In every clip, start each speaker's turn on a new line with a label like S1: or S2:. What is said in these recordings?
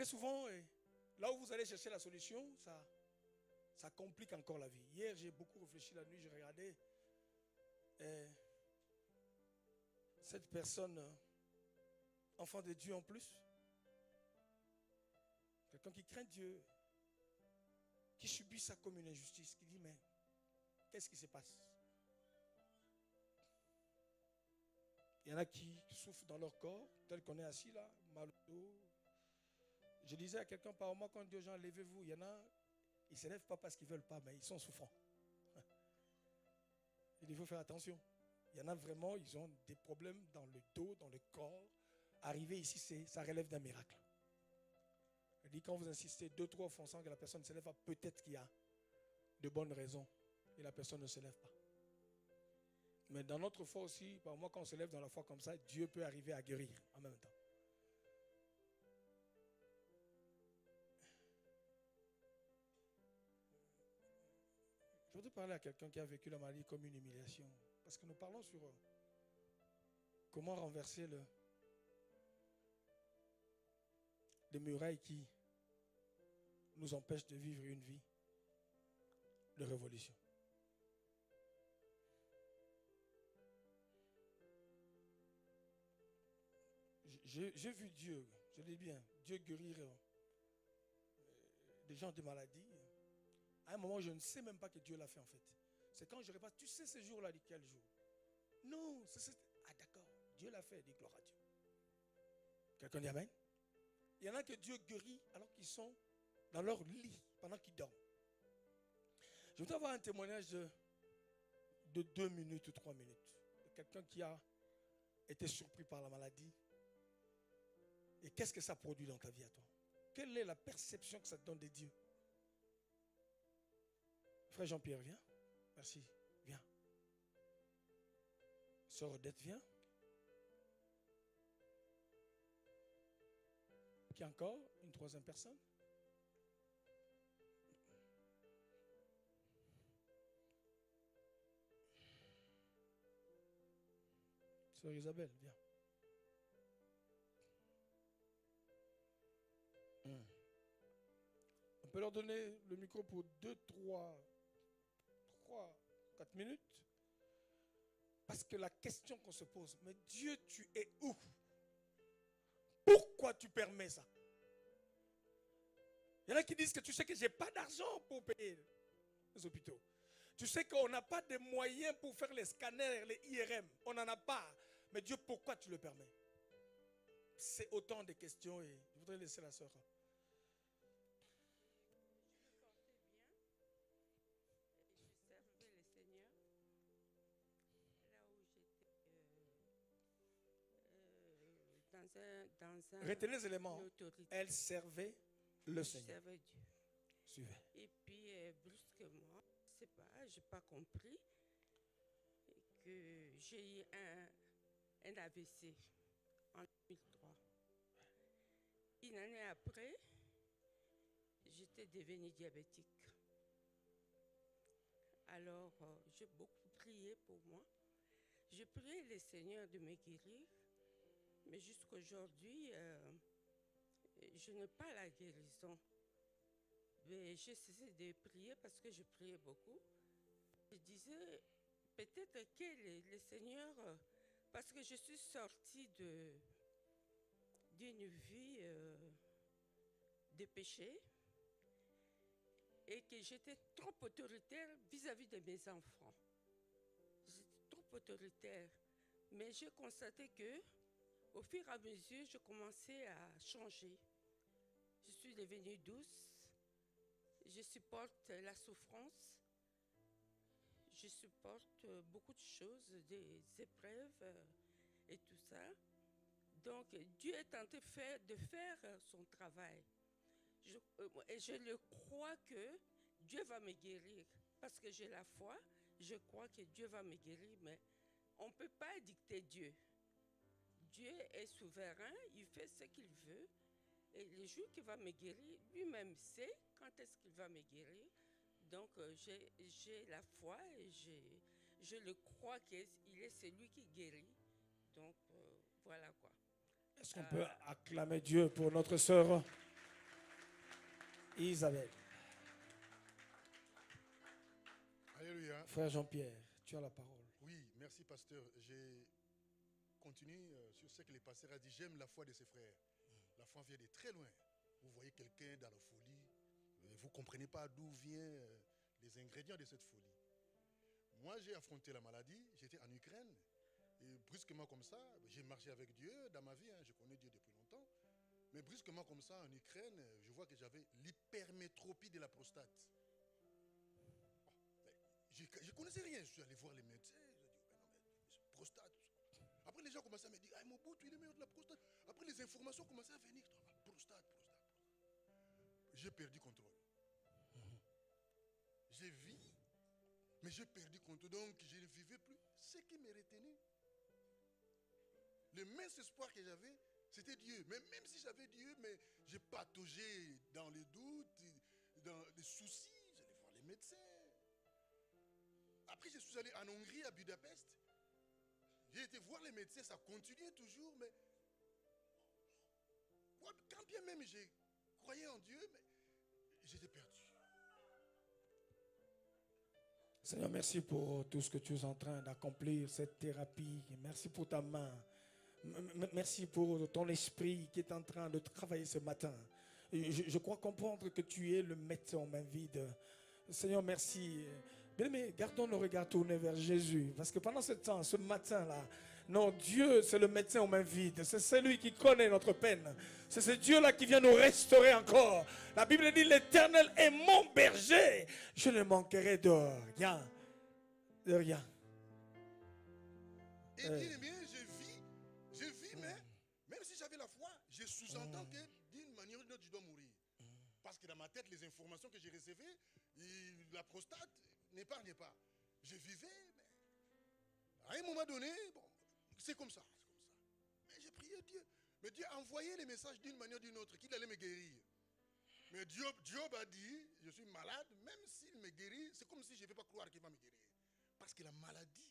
S1: souvent, là où vous allez chercher la solution, ça complique encore la vie. Hier, j'ai beaucoup réfléchi la nuit, j'ai regardé cette personne, enfant de Dieu en plus, quelqu'un qui craint Dieu, qui subit ça comme une injustice, qui dit, mais qu'est-ce qui se passe? Il y en a qui souffrent dans leur corps, tel qu'on est assis là, mal au dos. Je disais à quelqu'un, par moment, quand on dit aux gens, levez-vous, il y en a, ils ne se lèvent pas parce qu'ils ne veulent pas, mais ils sont souffrants. Il faut faire attention. Il y en a vraiment, ils ont des problèmes dans le dos, dans le corps. Arriver ici, ça relève d'un miracle. Je dis, quand vous insistez 2-3 fois sans que la personne ne se lève pas, peut-être qu'il y a de bonnes raisons et la personne ne se lève pas. Mais dans notre foi aussi, par moi, quand on se lève dans la foi comme ça, Dieu peut arriver à guérir en même temps. Je voudrais parler à quelqu'un qui a vécu la maladie comme une humiliation. Parce que nous parlons sur comment renverser les murailles qui nous empêchent de vivre une vie de révolution. J'ai vu Dieu, je dis bien, Dieu guérir des gens de maladies. À un moment, je ne sais même pas que Dieu l'a fait en fait. C'est quand je repasse, tu sais ce jour-là, de quel jour? Non, ah d'accord, Dieu l'a fait, dit gloire à Dieu. Quelqu'un dit amen? Il y en a que Dieu guérit alors qu'ils sont dans leur lit, pendant qu'ils dorment. Je voudrais avoir un témoignage de 2 minutes ou 3 minutes. De quelqu'un qui a été surpris par la maladie. Et qu'est-ce que ça produit dans ta vie à toi? Quelle est la perception que ça te donne de Dieu? Frère Jean-Pierre, viens. Merci, viens. Sœur Odette, viens. Qui encore? Une 3e personne? Sœur Isabelle, viens. On peut leur donner le micro pour 2, 3, 4 minutes. Parce que la question qu'on se pose, mais Dieu, tu es où? Pourquoi tu permets ça? Il y en a qui disent que tu sais que je n'ai pas d'argent pour payer les hôpitaux. Tu sais qu'on n'a pas de moyens pour faire les scanners, les IRM. On n'en a pas. Mais Dieu, pourquoi tu le permets? C'est autant de questions et je voudrais laisser la sœur. Retenez les éléments. Elle servait le Seigneur.
S2: Servait Dieu.
S1: Suivez.
S2: Et puis, brusquement, je ne sais pas, je n'ai pas compris que j'ai eu un AVC en 2003. Une année après, j'étais devenue diabétique. Alors, j'ai beaucoup prié pour moi. J'ai prié le Seigneur de me guérir. Mais jusqu'à aujourd'hui, je n'ai pas la guérison. Mais j'ai cessé de prier parce que je priais beaucoup. Je disais, peut-être que le Seigneur, parce que je suis sortie d'une vie de péché et que j'étais trop autoritaire vis-à-vis de mes enfants. J'étais trop autoritaire. Mais j'ai constaté que au fur et à mesure, je commençais à changer. Je suis devenue douce. Je supporte la souffrance. Je supporte beaucoup de choses, des épreuves et tout ça. Donc, Dieu est en train de faire son travail. Et je le crois que Dieu va me guérir. Parce que j'ai la foi, je crois que Dieu va me guérir. Mais on ne peut pas dicter Dieu. Dieu est souverain, il fait ce qu'il veut. Et le jour qu'il va me guérir, lui-même sait quand est-ce qu'il va me guérir. Donc j'ai la foi et je le crois qu'il est celui qui guérit. Donc voilà quoi.
S1: Est-ce qu'on peut acclamer Dieu pour notre sœur? Isabelle.
S3: Alléluia.
S1: Frère Jean-Pierre, tu as la parole.
S3: Oui, merci pasteur. J'ai continué sur ce que le pasteur a dit. J'aime la foi de ses frères. La foi vient de très loin. Vous voyez quelqu'un dans la folie. Vous ne comprenez pas d'où viennent les ingrédients de cette folie. Moi, j'ai affronté la maladie. J'étais en Ukraine. Et brusquement comme ça, j'ai marché avec Dieu dans ma vie. Je connais Dieu depuis longtemps. Mais brusquement comme ça, en Ukraine, je vois que j'avais l'hypermétropie de la prostate. Je ne connaissais rien. Je suis allé voir les médecins. Je dis, mais prostate. Après, les gens commençaient à me dire, ah, mon bout, il est meilleur de la prostate. Après, les informations commençaient à venir. Prostate. J'ai perdu contrôle. J'ai vu, mais j'ai perdu contrôle. Donc, je ne vivais plus. Ce qui me retenait, le mince espoir que j'avais, c'était Dieu. Mais même si j'avais Dieu, mais j'ai pataugé dans les doutes, dans les soucis. J'allais voir les médecins. Après, je suis allé en Hongrie, à Budapest. J'ai été voir les médecins, ça continuait toujours, mais quand bien même j'ai croyé en Dieu, mais j'étais perdu.
S1: Seigneur, merci pour tout ce que tu es en train d'accomplir, cette thérapie. Merci pour ta main. Merci pour ton esprit qui est en train de travailler ce matin. Je crois comprendre que tu es le médecin aux mains vides. Seigneur, merci. Bien-aimés, gardons nos regards tournés vers Jésus. Parce que pendant ce temps, ce matin-là, non, Dieu, c'est le médecin aux mains vides. C'est celui qui connaît notre peine. C'est ce Dieu-là qui vient nous restaurer encore. La Bible dit, l'Éternel est mon berger. Je ne manquerai de rien. De rien.
S3: Et bien, je vis, mais même si j'avais la foi, je sous-entends que d'une manière ou d'une autre, je dois mourir. Parce que dans ma tête, les informations que j'ai recevées, la prostate n'épargne pas. Je vivais, mais à un moment donné, bon, c'est comme ça. Mais j'ai prié Dieu. Mais Dieu a envoyé les messages d'une manière ou d'une autre qu'il allait me guérir. Mais Job a dit, je suis malade, même s'il me guérit, c'est comme si je ne vais pas croire qu'il va me guérir. Parce que la maladie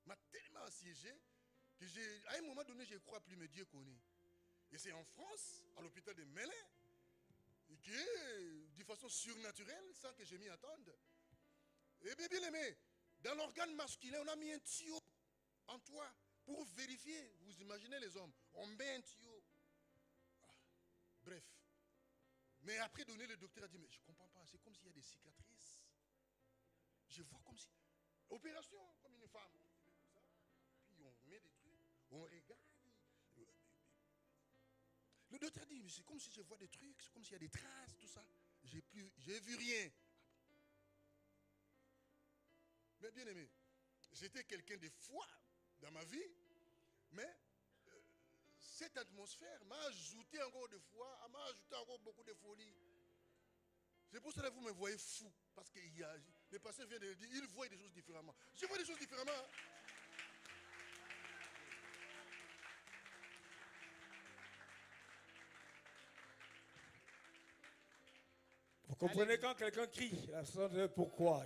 S3: m'a tellement assiégé que à un moment donné, je ne crois plus, mais Dieu connaît. Et c'est en France, à l'hôpital de Melun, que de façon surnaturelle, sans que je m'y attende. Et bien aimé, dans l'organe masculin, on a mis un tuyau en toi pour vérifier. Vous imaginez les hommes, on met un tuyau. Bref. Mais après donner, le docteur a dit, mais je ne comprends pas, c'est comme s'il y a des cicatrices. Je vois comme si... Opération, comme une femme. Puis on met des trucs, on regarde. Le docteur dit, mais c'est comme si je vois des trucs, c'est comme s'il y a des traces, tout ça. J'ai vu rien. Mais bien aimé, j'étais quelqu'un de foi dans ma vie, mais cette atmosphère m'a ajouté encore de foi, m'a ajouté encore beaucoup de folie. C'est pour cela que vous me voyez fou, parce que le pasteur vient de le dire, il voit des choses différemment. Je vois des choses différemment.
S1: Vous comprenez quand quelqu'un crie, la personne pourquoi?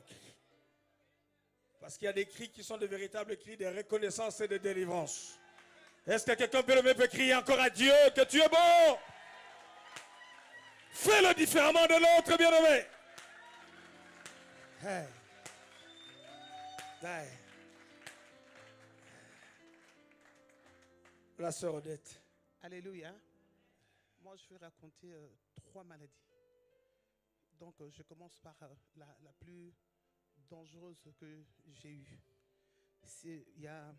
S1: Parce qu'il y a des cris qui sont de véritables cris de reconnaissance et de délivrance. Est-ce que quelqu'un peut crier encore à Dieu que tu es bon? Fais-le différemment de l'autre, bien-aimé. Hey. Hey. La sœur Odette.
S4: Alléluia. Moi, je vais raconter 3 maladies. Donc, je commence par la plus dangereuse que j'ai eue. Il y a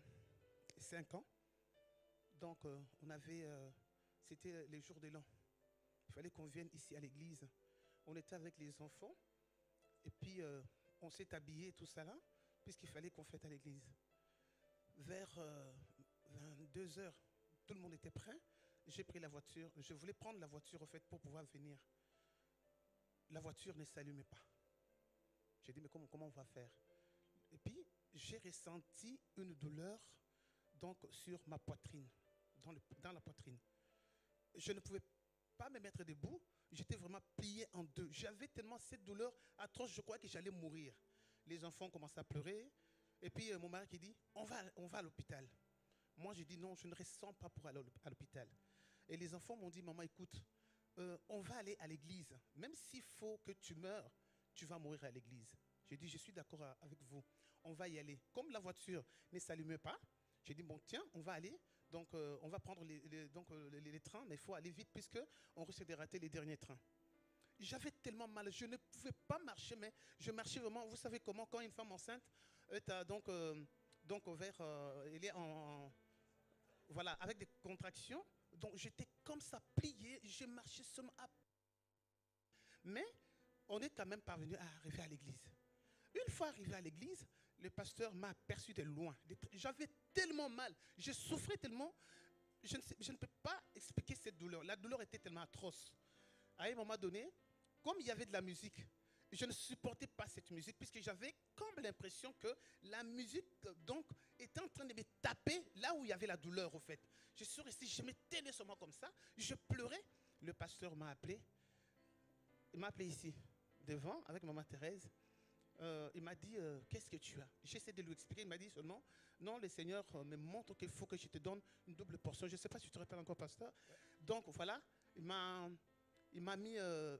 S4: 5 ans. Donc, c'était les jours de l'an. Il fallait qu'on vienne ici à l'église. On était avec les enfants. Et puis, on s'est habillés, tout ça là, puisqu'il fallait qu'on fête à l'église. Vers 22 heures, tout le monde était prêt. J'ai pris la voiture. Je voulais prendre la voiture, en fait, pour pouvoir venir. La voiture ne s'allumait pas. J'ai dit, mais comment on va faire? Et puis, j'ai ressenti une douleur donc, sur ma poitrine, dans la poitrine. Je ne pouvais pas me mettre debout. J'étais vraiment plié en deux. J'avais tellement cette douleur atroce, je crois que j'allais mourir. Les enfants commençaient à pleurer. Et puis, mon mari qui dit, on va à l'hôpital. Moi, j'ai dit, non, je ne ressens pas pour aller à l'hôpital. Et les enfants m'ont dit, maman, écoute, on va aller à l'église. Même s'il faut que tu meurs, tu vas mourir à l'église. J'ai dit, je suis d'accord avec vous. On va y aller. Comme la voiture ne s'allume pas, j'ai dit, bon, tiens, on va aller. Donc, on va prendre les trains, mais il faut aller vite puisqu'on risque de rater les derniers trains. J'avais tellement mal, je ne pouvais pas marcher, mais je marchais vraiment. Vous savez comment, quand une femme enceinte est elle est voilà, avec des contractions. Donc, j'étais comme ça, plié, je marchais seulement à... Mais on est quand même parvenu à arriver à l'église. Une fois arrivé à l'église, le pasteur m'a aperçu de loin. J'avais tellement mal, je souffrais tellement, je ne peux pas expliquer cette douleur. La douleur était tellement atroce. À un moment donné, comme il y avait de la musique, je ne supportais pas cette musique puisque j'avais comme l'impression que la musique donc était en train de me taper là où il y avait la douleur au fait. Je suis resté, je me tenais sur moi comme ça, je pleurais. Le pasteur m'a appelé, il m'a appelé ici, devant, avec maman Thérèse. Il m'a dit, qu'est-ce que tu as? J'essaie de lui expliquer, il m'a dit seulement, non, le Seigneur me montre qu'il faut que je te donne une double portion. Je ne sais pas si tu te rappelles encore, pasteur. Donc voilà, il m'a mis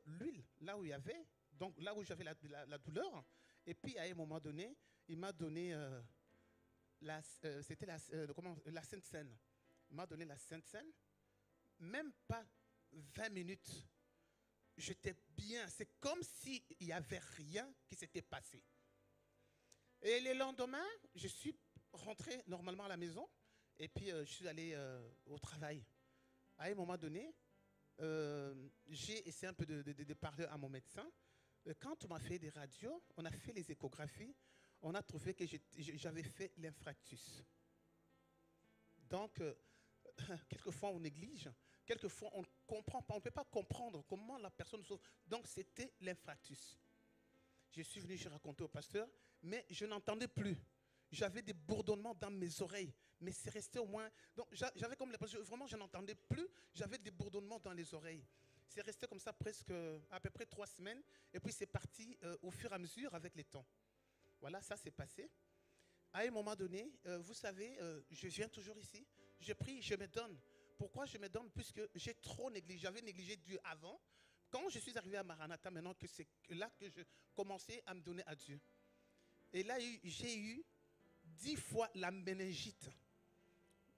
S4: l'huile là où il y avait, donc là où j'avais la douleur. Et puis à un moment donné, il m'a donné c'était la Sainte Seine. Il m'a donné la Sainte Seine. Même pas 20 minutes. J'étais bien. C'est comme s'il n'y avait rien qui s'était passé. Et le lendemain, je suis rentré normalement à la maison. Et puis je suis allé au travail. À un moment donné, j'ai essayé un peu de parler à mon médecin. Quand on m'a fait des radios, on a fait les échographies, on a trouvé que j'avais fait l'infarctus. Donc, quelquefois on néglige, quelquefois on ne comprend pas, on ne peut pas comprendre comment la personne souffre. Donc, c'était l'infarctus. Je suis venu, j'ai raconté au pasteur, mais je n'entendais plus. J'avais des bourdonnements dans mes oreilles, mais c'est resté au moins... Donc, j'avais comme l'impression, vraiment, je n'entendais plus, j'avais des bourdonnements dans les oreilles. C'est resté comme ça presque à peu près 3 semaines, et puis c'est parti au fur et à mesure avec les temps. Voilà, ça s'est passé. À un moment donné, vous savez, je viens toujours ici, je prie, je me donne. Pourquoi je me donne? Puisque j'ai trop négligé, j'avais négligé Dieu avant. Quand je suis arrivé à Maranatha, maintenant que c'est là que je commençais à me donner à Dieu. Et là, j'ai eu 10 fois la méningite.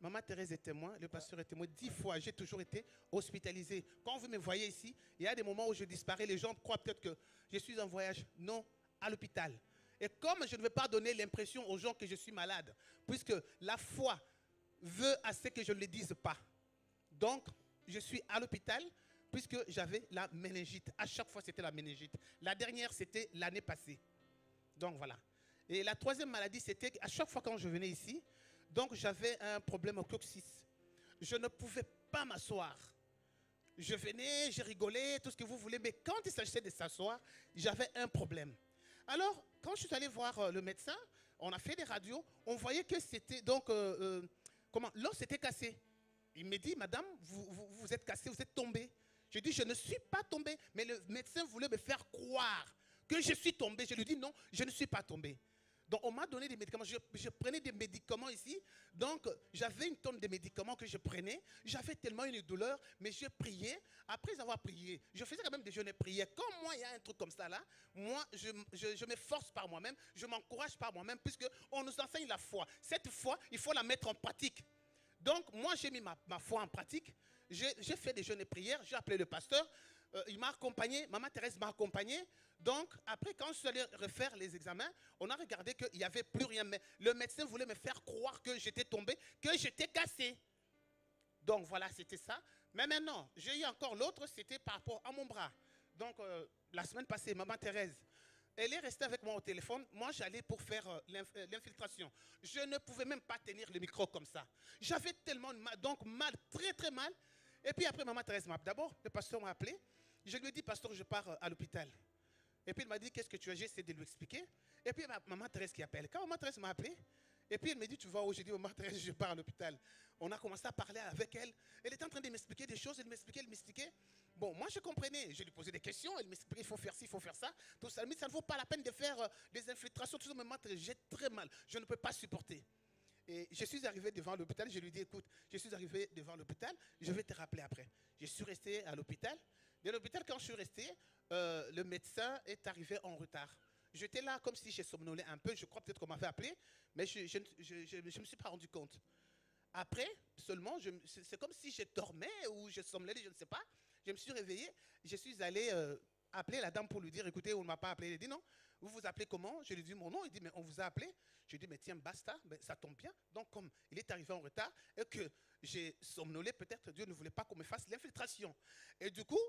S4: Maman Thérèse est témoin, le pasteur est témoin. 10 fois, j'ai toujours été hospitalisé. Quand vous me voyez ici, il y a des moments où je disparais. Les gens croient peut-être que je suis en voyage. Non, à l'hôpital. Et comme je ne veux pas donner l'impression aux gens que je suis malade, puisque la foi veut assez que je ne le dise pas. Donc, je suis à l'hôpital puisque j'avais la méningite. À chaque fois, c'était la méningite. La dernière, c'était l'année passée. Donc, voilà. Et la troisième maladie, c'était qu'à chaque fois quand je venais ici, donc j'avais un problème au coccyx. Je ne pouvais pas m'asseoir. Je venais, je rigolais, tout ce que vous voulez, mais quand il s'agissait de s'asseoir, j'avais un problème. Alors, quand je suis allé voir le médecin, on a fait des radios, on voyait que c'était donc, l'os était cassé. Il me dit, madame, vous êtes cassé, vous êtes tombé. Je dis, je ne suis pas tombé, mais le médecin voulait me faire croire que je suis tombé. Je lui dis, non, je ne suis pas tombé. Donc, on m'a donné des médicaments. Je prenais des médicaments ici. Donc, j'avais une tonne de médicaments que je prenais. J'avais tellement une douleur, mais je priais. Après avoir prié, je faisais quand même des jeûnes et prières. Comme moi, il y a un truc comme ça là, moi, je me force par moi-même. Je m'encourage par moi-même, puisqu'on nous enseigne la foi. Cette foi, il faut la mettre en pratique. Donc, moi, j'ai mis ma foi en pratique. J'ai fait des jeûnes et prières. J'ai appelé le pasteur. Il m'a accompagné. Maman Thérèse m'a accompagné. Donc, après, quand je suis allé refaire les examens, on a regardé qu'il n'y avait plus rien. Mais le médecin voulait me faire croire que j'étais tombé, que j'étais cassé. Donc, voilà, c'était ça. Mais maintenant, j'ai eu encore l'autre, c'était par rapport à mon bras. Donc, la semaine passée, maman Thérèse, elle est restée avec moi au téléphone. Moi, j'allais pour faire l'infiltration. Je ne pouvais même pas tenir le micro comme ça. J'avais tellement mal, donc mal, très très mal. Et puis après, maman Thérèse m'a appelé. D'abord, le pasteur m'a appelé. Je lui ai dit, pasteur, je pars à l'hôpital. Et puis il m'a dit, qu'est-ce que tu as? J'ai essayé de lui expliquer. Et puis maman Thérèse qui appelle. Quand maman Thérèse m'a appelé, et puis elle me dit, tu vas où? J'ai dit, maman Thérèse, je pars à l'hôpital. On a commencé à parler avec elle. Elle était en train de m'expliquer des choses. Elle m'expliquait. Bon, moi je comprenais. Je lui posais des questions. Elle m'expliquait, il faut faire ci, il faut faire ça. Tout ça. Mais ça ne vaut pas la peine de faire des infiltrations. Tout ça, maman Thérèse, j'ai très mal. Je ne peux pas supporter. Et je suis arrivé devant l'hôpital. Je lui ai dit, écoute, je suis arrivé devant l'hôpital. Je vais te rappeler après. Je suis resté à l'hôpital. De l'hôpital, quand je suis resté, le médecin est arrivé en retard. J'étais là comme si j'ai somnolé un peu. Je crois peut-être qu'on m'avait appelé, mais je ne me suis pas rendu compte. Après, seulement, c'est comme si je dormais ou je somnolais, je ne sais pas. Je me suis réveillé. Je suis allé appeler la dame pour lui dire, écoutez, on ne m'a pas appelé. Elle dit non. Vous vous appelez comment? Je lui dis mon nom. Il dit, mais on vous a appelé. Je lui dis, mais tiens, basta, ben, ça tombe bien. Donc, comme il est arrivé en retard et que j'ai somnolé, peut-être Dieu ne voulait pas qu'on me fasse l'infiltration. Et du coup,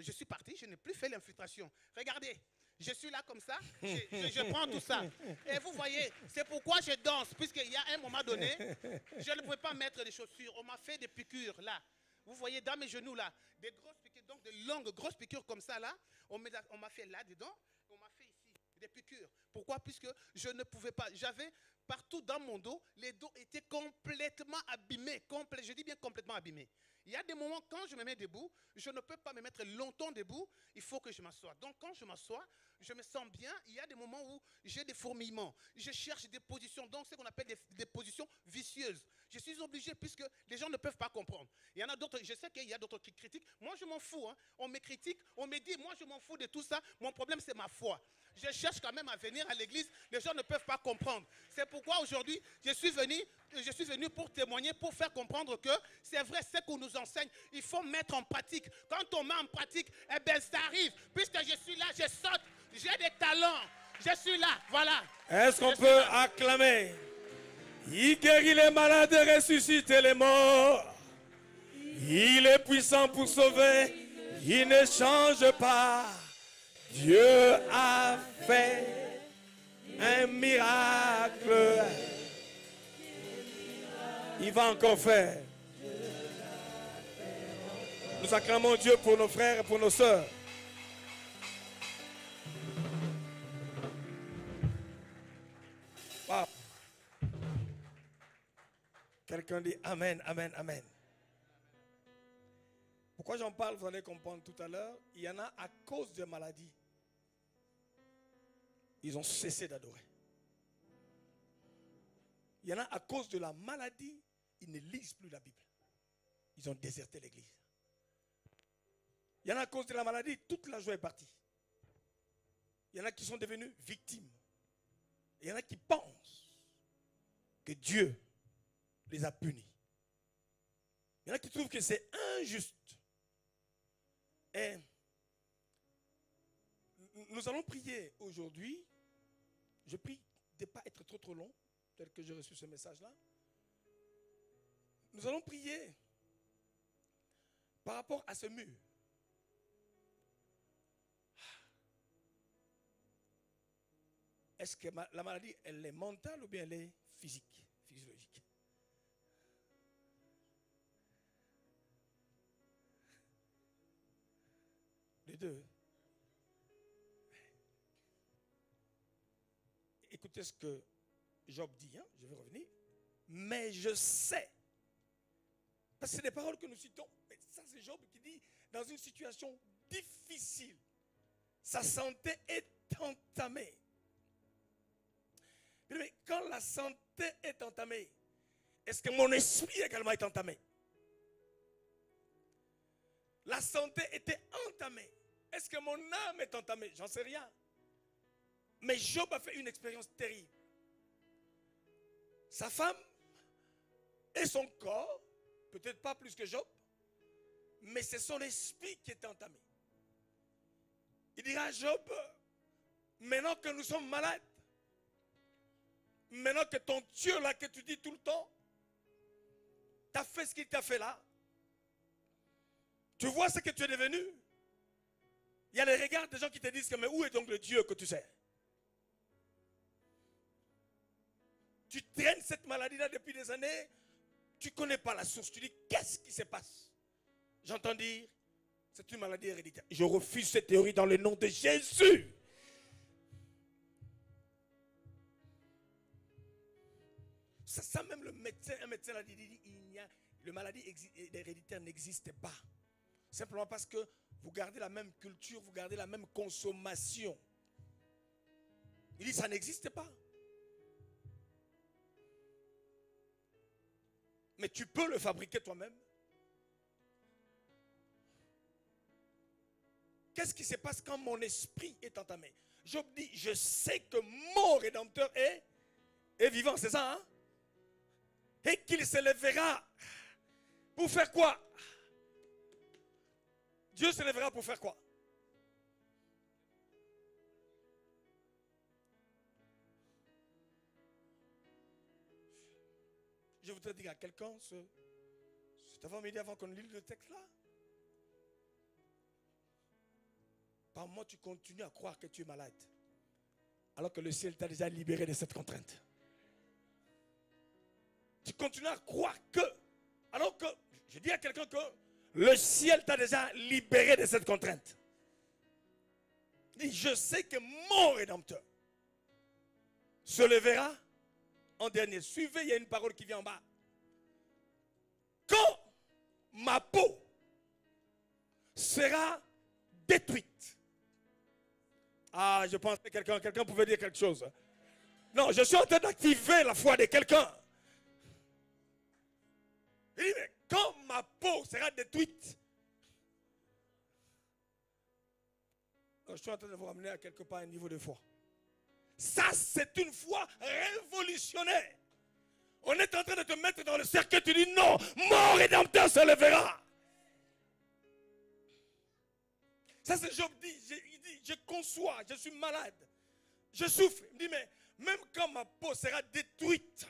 S4: je suis parti, je n'ai plus fait l'infiltration. Regardez, je suis là comme ça, je prends tout ça. Et vous voyez, c'est pourquoi je danse, puisqu'il y a un moment donné, je ne pouvais pas mettre des chaussures. On m'a fait des piqûres là. Vous voyez dans mes genoux là, des grosses piqûres, donc de longues grosses piqûres comme ça là. On m'a fait là-dedans, on m'a fait ici des piqûres. Pourquoi? Puisque je ne pouvais pas. J'avais partout dans mon dos, les dos étaient complètement abîmés. Je dis bien complètement abîmés. Il y a des moments, quand je me mets debout, je ne peux pas me mettre longtemps debout, il faut que je m'assoie. Donc quand je m'assois, je me sens bien. Il y a des moments où j'ai des fourmillements. Je cherche des positions, donc ce qu'on appelle des positions vicieuses. Je suis obligé puisque les gens ne peuvent pas comprendre. Il y en a d'autres, je sais qu'il y a d'autres qui critiquent. Moi, je m'en fous. Hein. On me critique, on me dit, moi, je m'en fous de tout ça. Mon problème, c'est ma foi. Je cherche quand même à venir à l'église. Les gens ne peuvent pas comprendre. C'est pourquoi aujourd'hui, je suis venu pour témoigner, pour faire comprendre que c'est vrai ce qu'on nous enseigne. Il faut mettre en pratique. Quand on met en pratique, eh bien, ça arrive. Puisque je suis là, je saute, j'ai des talents. Je suis là, voilà.
S1: Est-ce qu'on peut acclamer? Il guérit les malades et ressuscite les morts. Il est puissant pour sauver. Il ne change pas. Dieu a fait un miracle. Il va encore faire. Nous acclamons Dieu pour nos frères et pour nos sœurs. Wow. Quelqu'un dit Amen, Amen, Amen. Pourquoi j'en parle, vous allez comprendre tout à l'heure. Il y en a à cause de maladies. Ils ont cessé d'adorer. Il y en a à cause de la maladie, ils ne lisent plus la Bible. Ils ont déserté l'église. Il y en a à cause de la maladie, toute la joie est partie. Il y en a qui sont devenus victimes. Il y en a qui pensent que Dieu les a punis. Il y en a qui trouvent que c'est injuste. Et nous allons prier aujourd'hui. Je prie de ne pas être trop long, tel que j'ai reçu ce message-là. Nous allons prier par rapport à ce mur. Est-ce que la maladie, elle est mentale ou bien elle est physique, physiologique? Les deux. Écoutez ce que Job dit, hein, je vais revenir. Mais je sais, parce que c'est des paroles que nous citons, mais ça c'est Job qui dit, dans une situation difficile, sa santé est entamée. Mais quand la santé est entamée, est-ce que mon esprit également est entamé? La santé était entamée. Est-ce que mon âme est entamée? J'en sais rien. Mais Job a fait une expérience terrible. Sa femme et son corps, peut-être pas plus que Job, mais c'est son esprit qui est entamé. Il dira à Job, maintenant que nous sommes malades, maintenant que ton Dieu là que tu dis tout le temps, t'as fait ce qu'il t'a fait là, tu vois ce que tu es devenu. Il y a les regards des gens qui te disent que mais où est donc le Dieu que tu sais? Tu traînes cette maladie-là depuis des années, tu ne connais pas la source. Tu dis, qu'est-ce qui se passe? J'entends dire, c'est une maladie héréditaire. Je refuse cette théorie dans le nom de Jésus. Ça même le médecin, un médecin l'a dit, le maladie héréditaire n'existe pas. Simplement parce que vous gardez la même culture, vous gardez la même consommation. Il dit, ça n'existe pas. Mais tu peux le fabriquer toi-même. qu'est-ce qui se passe quand mon esprit est entamé? Job dit, je sais que mon Rédempteur est vivant, c'est ça, hein? Et qu'il se lèvera pour faire quoi? Dieu se lèvera pour faire quoi? Je voudrais dire à quelqu'un cet avant-midi, avant qu'on lise le texte là. Par moi, tu continues à croire que tu es malade, alors que le ciel t'a déjà libéré de cette contrainte. Tu continues à croire que, alors que, je dis à quelqu'un que le ciel t'a déjà libéré de cette contrainte. Il dit, je sais que mon Rédempteur se lèvera en dernier. Suivez, il y a une parole qui vient en bas. Quand ma peau sera détruite. Ah, je pense que quelqu'un pouvait dire quelque chose. Non, je suis en train d'activer la foi de quelqu'un. Il dit, mais quand ma peau sera détruite, je suis en train de vous ramener à quelque part un niveau de foi. Ça, c'est une foi révolutionnaire. On est en train de te mettre dans le cercle, tu dis non, mon Rédempteur se lèvera. Ça, c'est Job dit, il dit, je conçois, je suis malade, je souffre. Il dit, mais même quand ma peau sera détruite,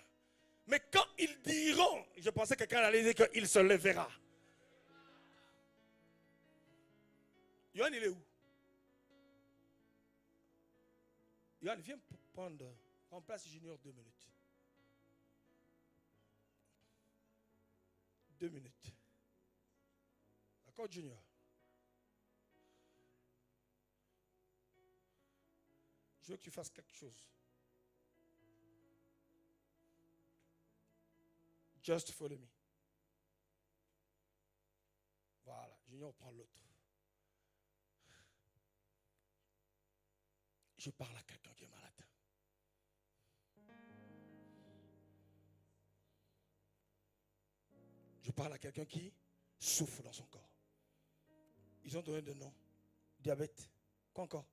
S1: mais quand ils diront, je pensais que quelqu'un allait dire qu'il se lèvera. Yohan, il est où? Yohan, viens prendre, remplace Junior 2 minutes. 2 minutes. D'accord, Junior? Je veux que tu fasses quelque chose. Just follow me. Voilà, Junior prend l'autre. Je parle à quelqu'un qui est malade. Je parle à quelqu'un qui souffre dans son corps. Ils ont donné des noms. Diabète. Quoi encore?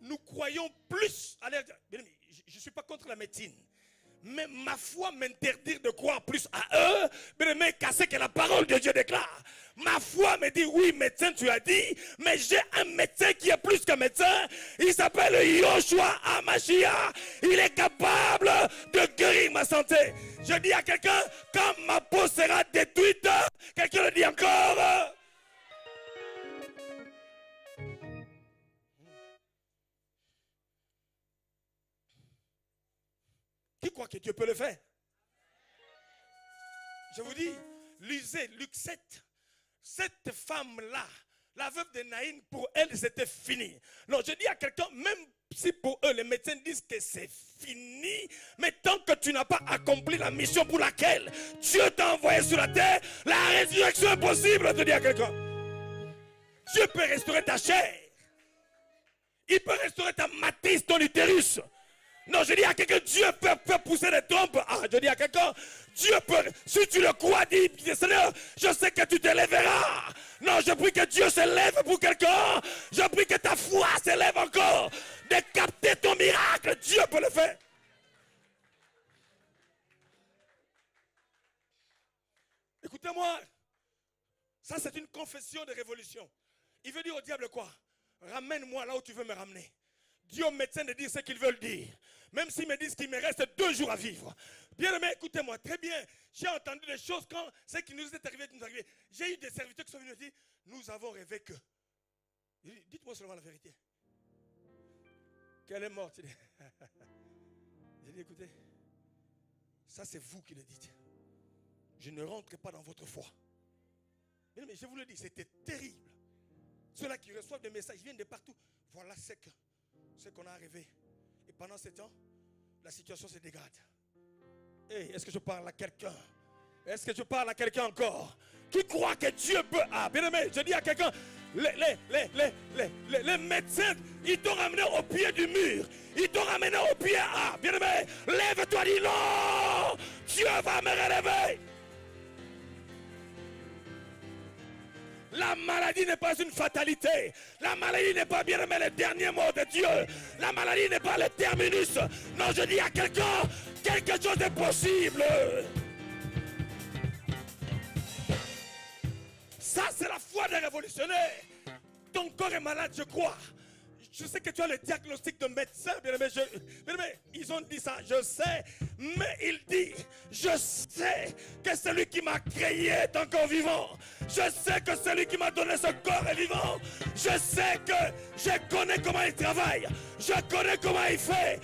S1: Nous croyons plus à l'air. Je ne suis pas contre la médecine. Mais ma foi m'interdit de croire plus à eux, mais qu'à ce que la parole de Dieu déclare. Ma foi me dit, oui, médecin, tu as dit, mais j'ai un médecin qui est plus qu'un médecin. Il s'appelle Yoshua Amashia. Il est capable de guérir ma santé. Je dis à quelqu'un, quand ma peau sera détruite, quelqu'un le dit encore. Qui croit que Dieu peut le faire? Je vous dis, lisez Luc 7. Cette femme-là, la veuve de Naïn, pour elle, c'était fini. Non, je dis à quelqu'un, même si pour eux, les médecins disent que c'est fini, mais tant que tu n'as pas accompli la mission pour laquelle Dieu t'a envoyé sur la terre, la résurrection est possible, je dis à quelqu'un. Dieu peut restaurer ta chair. Il peut restaurer ta matrice, ton utérus. Non, je dis à quelqu'un, Dieu peut faire pousser des trompes. Ah, je dis à quelqu'un, Dieu peut, si tu le crois, dis, Seigneur, je sais que tu te lèveras. Non, je prie que Dieu se lève pour quelqu'un. Je prie que ta foi se lève encore. De capter ton miracle, Dieu peut le faire. Écoutez-moi, ça c'est une confession de révolution. Il veut dire au diable quoi? Ramène-moi là où tu veux me ramener. Dis aux médecins de dire ce qu'ils veulent dire. Même s'ils me disent qu'il me reste 2 jours à vivre. Bien aimé, écoutez-moi, très bien. J'ai entendu des choses quand ce qui nous est arrivé, nous est arrivé. J'ai eu des serviteurs qui sont venus dire, nous avons rêvé que. Dites-moi seulement la vérité. Qu'elle est morte. J'ai dit, écoutez, ça c'est vous qui le dites. Je ne rentre pas dans votre foi. Bien aimé, je vous le dis, c'était terrible. Ceux-là qui reçoivent des messages viennent de partout. Voilà ce qu'on a rêvé. Et pendant ce temps, la situation se dégrade. Hey, est-ce que je parle à quelqu'un? Est-ce que je parle à quelqu'un encore? Qui croit que Dieu peut? Ah, bien aimé, je dis à quelqu'un, les médecins, ils t'ont ramené au pied du mur. Ils t'ont ramené au pied. Ah, bien aimé, lève-toi, dis non, Dieu va me relever. La maladie n'est pas une fatalité. La maladie n'est pas, bien aimé, le dernier mot de Dieu. La maladie n'est pas le terminus. Non, je dis à quelqu'un, quelque chose est possible. Ça, c'est la foi des révolutionnaires. Ton corps est malade, je crois. Je sais que tu as le diagnostic de médecin, bien aimé. Bien aimé, ils ont dit ça, je sais. Mais il dit, je sais que celui qui m'a créé est encore vivant. Je sais que celui qui m'a donné ce corps est vivant. Je sais que je connais comment il travaille. Je connais comment il fait.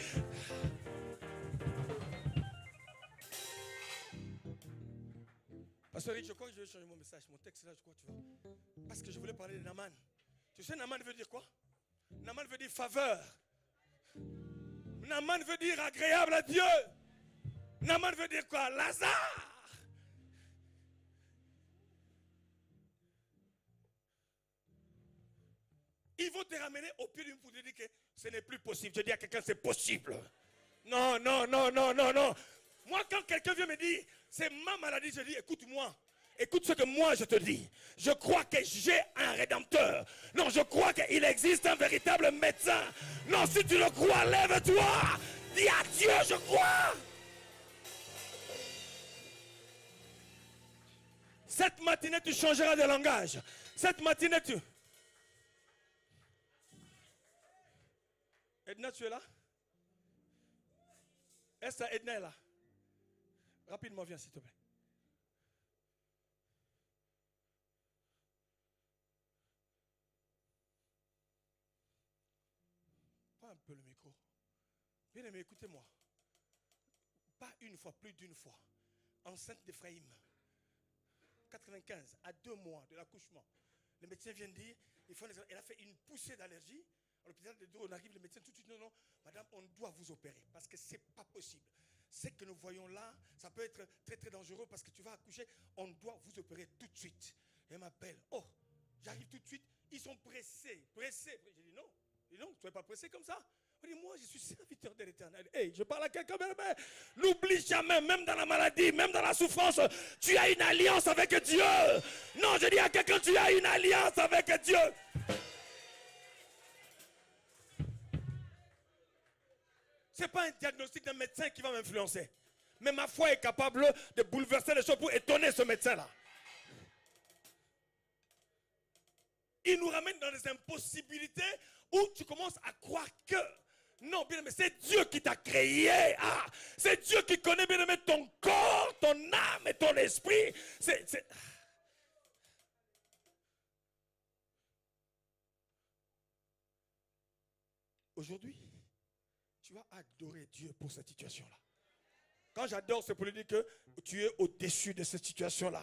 S1: Pasteur Rick, je crois que je vais changer mon message. Mon texte là, je crois, tu vois. Parce que je voulais parler de Naaman. Tu sais, Naaman veut dire quoi? Naaman veut dire faveur. Naaman veut dire agréable à Dieu. Naaman veut dire quoi? Lazare. Ils vont te ramener au pied d'une poudre et dire que ce n'est plus possible. Je dis à quelqu'un, c'est possible. Non, non, non, non, non, non. Moi, quand quelqu'un vient me dire, c'est ma maladie, je dis, écoute-moi. Écoute ce que moi je te dis. Je crois que j'ai un rédempteur. Non, je crois qu'il existe un véritable médecin. Non, si tu le crois, lève-toi. Dis à Dieu, je crois. Cette matinée, tu changeras de langage. Cette matinée, tu... Edna, tu es là? Est-ce que Edna est là? Rapidement, viens s'il te plaît. Pas un peu le micro. Bien aimé, écoutez-moi. Pas une fois, plus d'une fois. Enceinte d'Ephraïm. 95, à 2 mois de l'accouchement. Les médecins viennent dire, elle a fait une poussée d'allergie. À l'hôpital de dos, on arrive, les médecins tout de suite, non, non, madame, on doit vous opérer parce que ce n'est pas possible. Ce que nous voyons là, ça peut être très très dangereux parce que tu vas accoucher, on doit vous opérer tout de suite. Elle m'appelle, oh, j'arrive tout de suite, ils sont pressés. J'ai dit non, tu n'es pas pressé comme ça. On dit, moi je suis serviteur de l'Éternel. Hey, je parle à quelqu'un, mais n'oublie jamais, même dans la maladie, même dans la souffrance, tu as une alliance avec Dieu. Non, je dis à quelqu'un, tu as une alliance avec Dieu. Ce n'est pas un diagnostic d'un médecin qui va m'influencer. Mais ma foi est capable de bouleverser les choses pour étonner ce médecin-là. Il nous ramène dans des impossibilités où tu commences à croire que non, bien aimé, c'est Dieu qui t'a créé. Ah, c'est Dieu qui connaît, bien aimé, ton corps, ton âme et ton esprit. Aujourd'hui, tu vas adorer Dieu pour cette situation-là. Quand j'adore, c'est pour lui dire que tu es au-dessus de cette situation-là.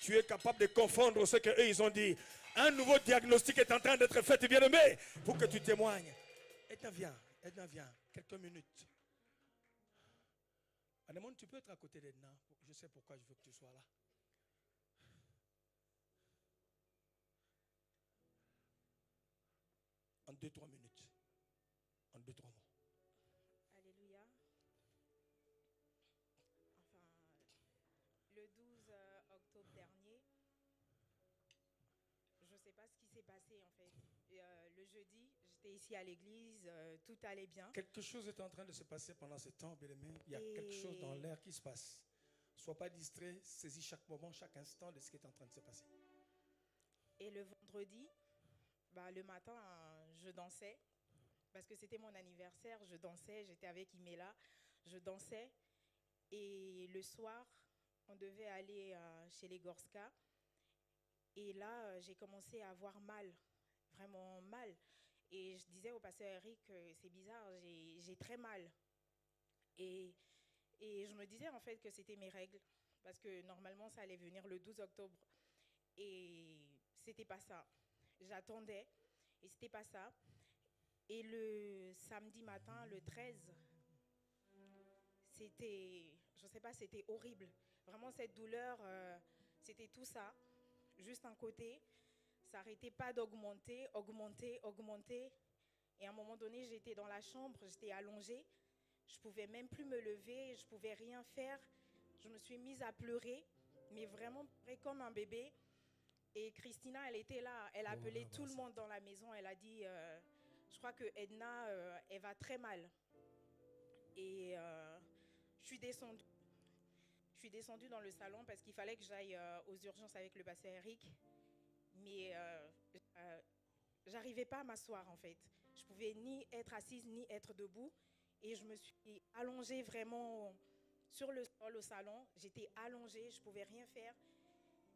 S1: Tu es capable de confondre ce qu'eux, ils ont dit. Un nouveau diagnostic est en train d'être fait, bien aimé, pour que tu témoignes. Edna, viens. Quelques minutes. Anémone, tu peux être à côté d'Edna. Je sais pourquoi je veux que tu sois là. En 2-3 minutes. En 2-3 mots.
S5: Alléluia. Enfin, le 12 octobre dernier, je ne sais pas ce qui s'est passé en fait. Le jeudi, j'étais ici à l'église, tout allait bien.
S1: Quelque chose est en train de se passer pendant ce temps, bien-aimé. Il y a quelque chose dans l'air qui se passe. Sois pas distrait, saisis chaque moment, chaque instant de ce qui est en train de se passer.
S5: Et le vendredi, le matin, je dansais. Parce que c'était mon anniversaire, je dansais, j'étais avec Imela, je dansais. Et le soir, on devait aller chez les Gorska. Et là, j'ai commencé à avoir mal, vraiment mal. Et je disais au pasteur Eric, c'est bizarre, j'ai très mal. Et je me disais en fait que c'était mes règles, parce que normalement, ça allait venir le 12 octobre. Et c'était pas ça. J'attendais, et c'était pas ça. Et le samedi matin, le 13, c'était, je sais pas, c'était horrible. Vraiment, cette douleur, c'était tout ça, juste un côté. Ça n'arrêtait pas d'augmenter, augmenter. Et à un moment donné, j'étais dans la chambre, j'étais allongée. Je ne pouvais même plus me lever, je ne pouvais rien faire. Je me suis mise à pleurer, mais vraiment comme un bébé. Et Christina, elle était là. Elle a appelé tout le monde dans la maison. Elle a dit, je crois que Edna, elle va très mal. Et je suis descendue. Je suis descendue dans le salon parce qu'il fallait que j'aille aux urgences avec le pasteur Eric. Mais j'arrivais pas à m'asseoir en fait. Je pouvais ni être assise ni être debout. Et je me suis allongée vraiment sur le sol au salon. J'étais allongée, je ne pouvais rien faire.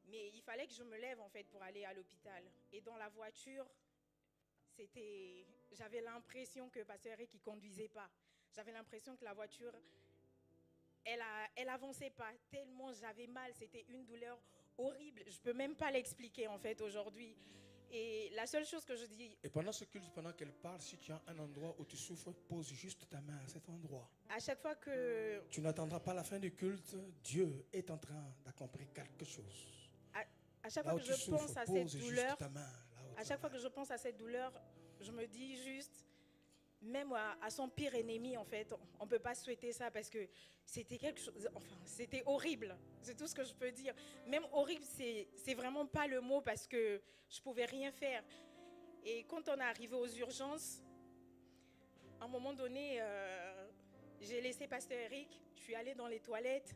S5: Mais il fallait que je me lève en fait pour aller à l'hôpital. Et dans la voiture, j'avais l'impression que pasteur Eric ne conduisait pas. J'avais l'impression que la voiture, elle avançait pas. Tellement j'avais mal, c'était une douleur horrible. Je ne peux même pas l'expliquer en fait aujourd'hui. Et la seule chose que je dis...
S1: Et pendant ce culte, pendant qu'elle parle, si tu as un endroit où tu souffres, pose juste ta main à cet endroit.
S5: À chaque fois que...
S1: Tu n'attendras pas la fin du culte. Dieu est en train d'accomplir quelque chose.
S5: À chaque fois que je pense à cette douleur, à chaque fois que je pense à cette douleur, je me dis juste, même à son pire ennemi, en fait, on ne peut pas souhaiter ça parce que c'était quelque chose, enfin, c'était horrible. C'est tout ce que je peux dire. Même horrible, c'est vraiment pas le mot parce que je pouvais rien faire. Et quand on est arrivé aux urgences, à un moment donné, j'ai laissé pasteur Eric, je suis allée dans les toilettes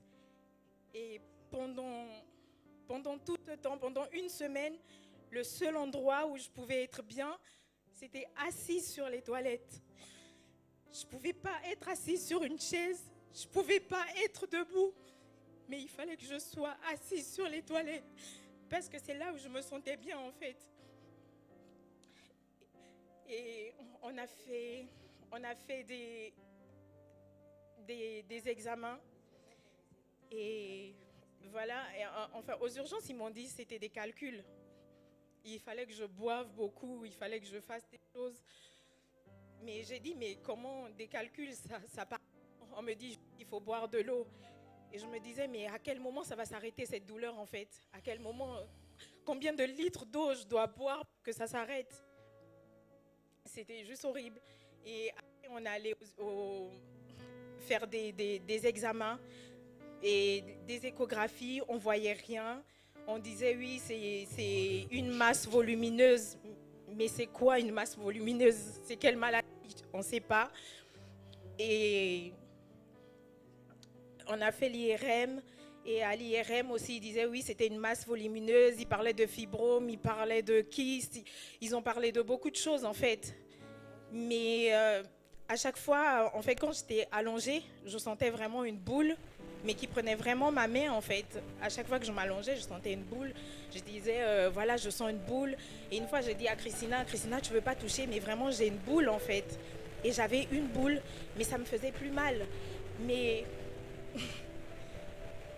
S5: et pendant tout le temps, pendant une semaine, le seul endroit où je pouvais être bien, c'était assise sur les toilettes. Je ne pouvais pas être assise sur une chaise, je ne pouvais pas être debout, mais il fallait que je sois assise sur les toilettes, parce que c'est là où je me sentais bien en fait. Et on a fait des examens, et voilà, et enfin aux urgences ils m'ont dit que c'était des calculs. Il fallait que je boive beaucoup, il fallait que je fasse des choses. Mais j'ai dit, mais comment des calculs, ça part? On me dit, il faut boire de l'eau. Et je me disais, mais à quel moment ça va s'arrêter cette douleur en fait? À quel moment, combien de litres d'eau je dois boire pour que ça s'arrête? C'était juste horrible. Et après, on allait faire des examens et des échographies, on ne voyait rien. On disait, oui, c'est une masse volumineuse. Mais c'est quoi une masse volumineuse? C'est quelle maladie? On ne sait pas. Et on a fait l'IRM. Et à l'IRM aussi, ils disaient, oui, c'était une masse volumineuse. Ils parlaient de fibrome, ils parlaient de kyste. Ils ont parlé de beaucoup de choses, en fait. Mais à chaque fois, en fait, quand j'étais allongée, je sentais vraiment une boule, mais qui prenait vraiment ma main, en fait. À chaque fois que je m'allongeais, je sentais une boule. Je disais, voilà, je sens une boule. Et une fois, j'ai dit à Christina, Christina, tu ne veux pas toucher, mais vraiment, j'ai une boule, en fait. Et j'avais une boule, mais ça me faisait plus mal. Mais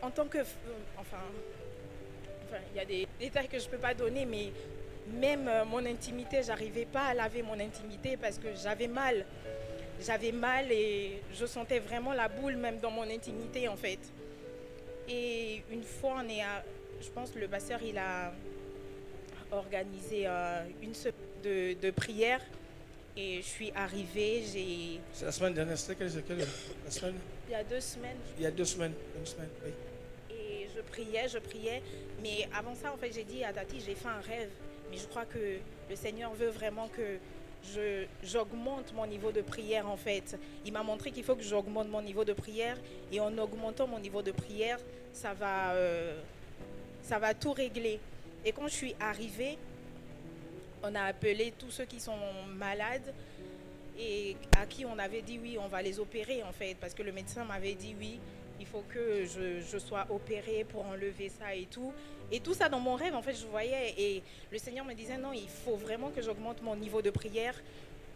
S5: en tant que... Enfin, il y a des détails que je ne peux pas donner, mais même mon intimité, je n'arrivais pas à laver mon intimité parce que j'avais mal. J'avais mal et je sentais vraiment la boule même dans mon intimité en fait. Et une fois, je pense que le pasteur il a organisé une semaine de prière et je suis arrivée.
S1: C'est la semaine dernière, c'était quelle la semaine?
S5: Il y a 2 semaines.
S1: Il y a 2 semaines, une semaine, oui.
S5: Et je priais. Mais avant ça, en fait, j'ai dit à Tati, j'ai fait un rêve. Mais je crois que le Seigneur veut vraiment que j'augmente mon niveau de prière en fait. Il m'a montré qu'il faut que j'augmente mon niveau de prière et en augmentant mon niveau de prière, ça va tout régler. Et quand je suis arrivée, on a appelé tous ceux qui sont malades et à qui on avait dit oui, on va les opérer en fait, parce que le médecin m'avait dit oui, il faut que je sois opérée pour enlever ça et tout. Et tout ça dans mon rêve, en fait, je voyais. Et le Seigneur me disait, non, il faut vraiment que j'augmente mon niveau de prière.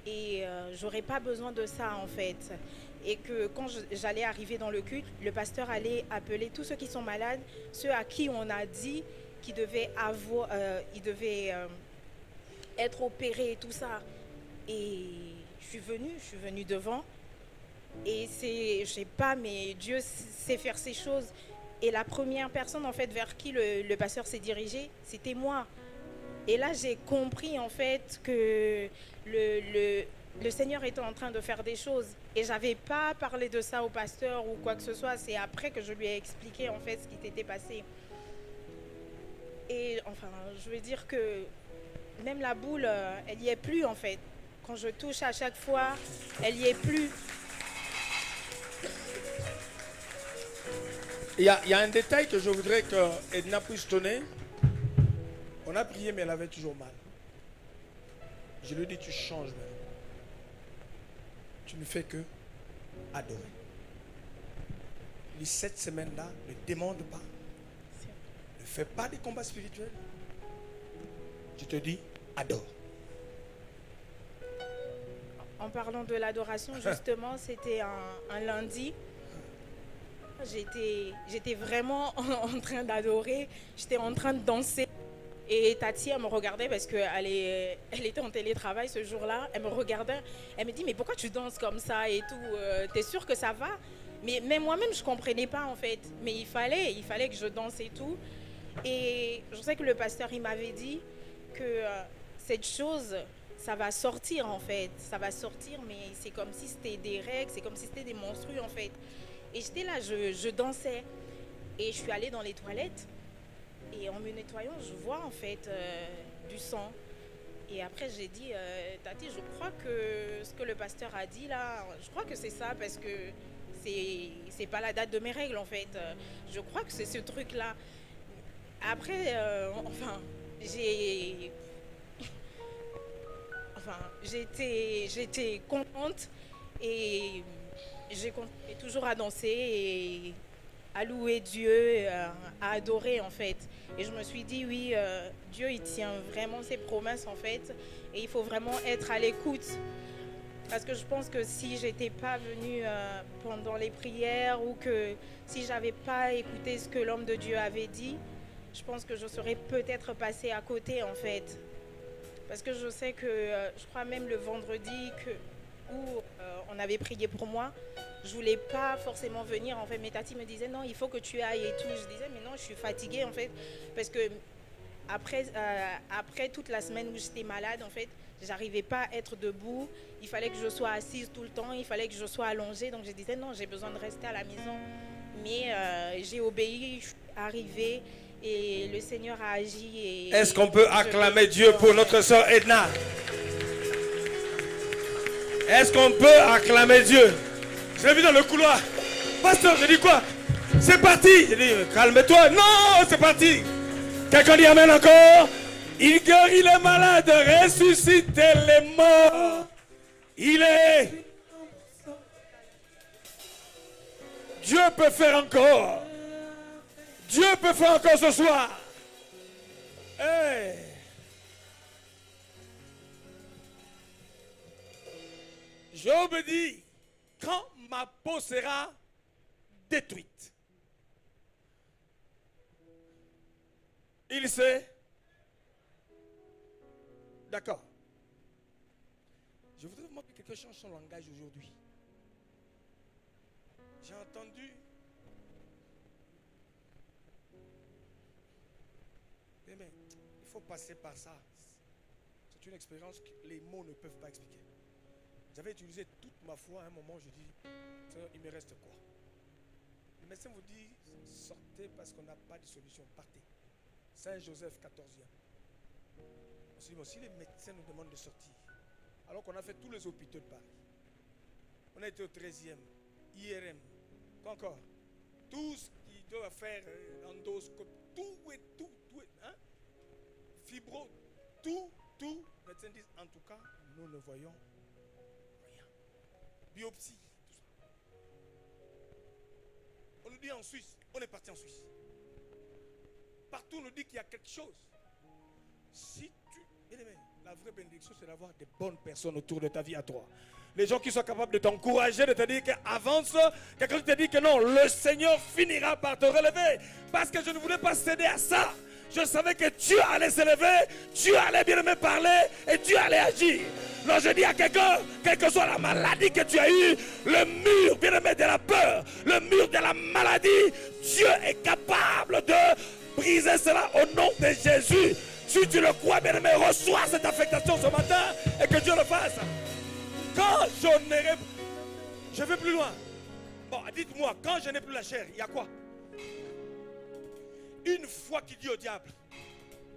S5: Et j'aurais pas besoin de ça, en fait. Et que quand j'allais arriver dans le culte, le pasteur allait appeler tous ceux qui sont malades, ceux à qui on a dit qu'ils devaient être opérés et tout ça. Et je suis venue devant. Et je sais pas, mais Dieu sait faire ces choses. Et la première personne en fait vers qui le pasteur s'est dirigé, c'était moi. Et là j'ai compris en fait que le Seigneur était en train de faire des choses. Et j'avais pas parlé de ça au pasteur ou quoi que ce soit. C'est après que je lui ai expliqué en fait ce qui s'était passé. Et enfin, je veux dire que même la boule, elle n'y est plus en fait. Quand je touche à chaque fois, elle n'y est plus.
S1: Il y a un détail que je voudrais que Edna puisse donner. On a prié, mais elle avait toujours mal. Je lui ai dit, tu changes maintenant. Tu ne fais que adorer. Les 7 semaines-là, ne demande pas. Ne fais pas des combats spirituels. Je te dis, adore.
S5: En parlant de l'adoration, justement, c'était un lundi. J'étais vraiment en train d'adorer. J'étais en train de danser. Et Tati, elle me regardait parce qu'elle était en télétravail ce jour-là. Elle me regardait. Elle me dit, mais pourquoi tu danses comme ça et tout? T'es sûre que ça va? Mais moi-même, je ne comprenais pas en fait. Mais il fallait que je danse et tout. Et je sais que le pasteur, il m'avait dit que cette chose, ça va sortir en fait. Ça va sortir, mais c'est comme si c'était des règles, c'est comme si c'était des menstrues en fait. Et j'étais là, je dansais. Et je suis allée dans les toilettes. Et en me nettoyant, je vois en fait du sang. Et après, j'ai dit, Tati, je crois que ce que le pasteur a dit là, je crois que c'est ça parce que c'est pas la date de mes règles en fait. Je crois que c'est ce truc-là. Après, j'étais contente et j'ai continué toujours à danser et à louer Dieu, à adorer en fait. Et je me suis dit, oui, Dieu, il tient vraiment ses promesses en fait. Et il faut vraiment être à l'écoute. Parce que je pense que si j'étais pas venue pendant les prières ou que si j'avais pas écouté ce que l'homme de Dieu avait dit, je pense que je serais peut-être passée à côté en fait. Parce que je sais que, je crois même le vendredi où on avait prié pour moi, je voulais pas forcément venir en fait. Mais Tati me disait non, il faut que tu ailles et tout. Je disais mais non, je suis fatiguée en fait. Parce que après toute la semaine où j'étais malade en fait, j'arrivais pas à être debout. Il fallait que je sois assise tout le temps, il fallait que je sois allongée. Donc je disais non, j'ai besoin de rester à la maison. Mais j'ai obéi, je suis arrivée et le Seigneur a agi.
S1: Est-ce qu'on peut acclamer Dieu pour notre sœur Edna? Est-ce qu'on peut acclamer Dieu? Je l'ai vu dans le couloir. Pasteur, je dis quoi? C'est parti. Je dis calme-toi. Non, c'est parti. Quelqu'un dit amen encore. Il guérit les malades, ressuscite les morts. Il est. Dieu peut faire encore. Dieu peut faire encore ce soir. Hey. Job dit, quand ma peau sera détruite, il sait. D'accord. Je voudrais vraiment que quelqu'un change son langage aujourd'hui. J'ai entendu. Mais il faut passer par ça. C'est une expérience que les mots ne peuvent pas expliquer. J'avais utilisé toute ma foi à un moment, je dis, il me reste quoi? Le médecin vous dit, sortez parce qu'on n'a pas de solution, partez. Saint-Joseph, 14e. On s'est dit, bon, si les médecins nous demandent de sortir, alors qu'on a fait tous les hôpitaux de Paris, on a été au 13e, IRM, quoi encore? Tout ce qui doit faire endoscopie, tout, hein? Fibro, tout, les médecins disent, en tout cas, nous ne voyons rien. Biopsie, tout ça. On nous dit en Suisse, on est parti en Suisse. Partout on nous dit qu'il y a quelque chose. Si tu... Bien aimé, la vraie bénédiction, c'est d'avoir des bonnes personnes autour de ta vie à toi. Les gens qui sont capables de t'encourager, de te dire qu'avance. Quelqu'un qui te dit que non, le Seigneur finira par te relever. Parce que je ne voulais pas céder à ça. Je savais que Dieu allait s'élever, Dieu allait bien me parler et Dieu allait agir. Donc je dis à quelqu'un, quelle que soit la maladie que tu as eue, le mur bien aimé de la peur, le mur de la maladie, Dieu est capable de briser cela au nom de Jésus. Si tu le crois, bien aimé, reçois cette affectation ce matin et que Dieu le fasse. Quand je n'aurai... Je vais plus loin. Bon, dites-moi, quand je n'ai plus la chair, il y a quoi? Une fois qu'il dit au diable,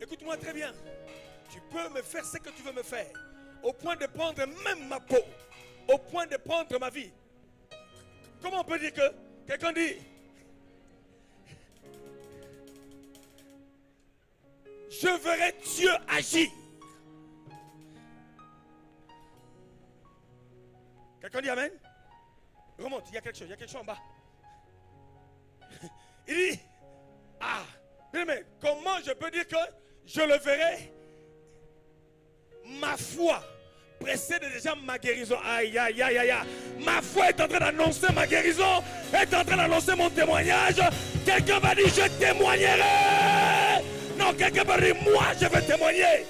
S1: Écoute-moi très bien. Tu peux me faire ce que tu veux me faire. Au point de prendre même ma peau. Au point de prendre ma vie. Comment on peut dire que quelqu'un dit je verrai Dieu agir. Quelqu'un dit amen? Remonte, il y a quelque chose en bas. Il dit, ah, mais comment je peux dire que je le verrai? Ma foi précède déjà ma guérison. Aïe, aïe, aïe, aïe, aïe. Ma foi est en train d'annoncer ma guérison, est en train d'annoncer mon témoignage. Quelqu'un va dire, je témoignerai. Non, quelqu'un va dire, moi, je vais témoigner.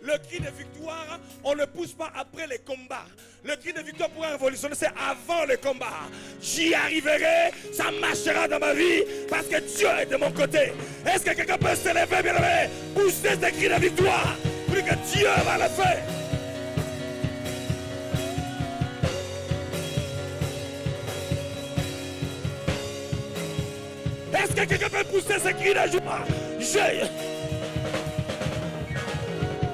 S1: Le cri de victoire, on ne pousse pas après les combats. Le cri de victoire pour révolutionner, c'est avant le combat. J'y arriverai, ça marchera dans ma vie, parce que Dieu est de mon côté. Est-ce que quelqu'un peut se lever, bien levé, pousser ce cri de victoire, plus que Dieu va le faire? Est-ce que quelqu'un peut pousser ce cri de joie?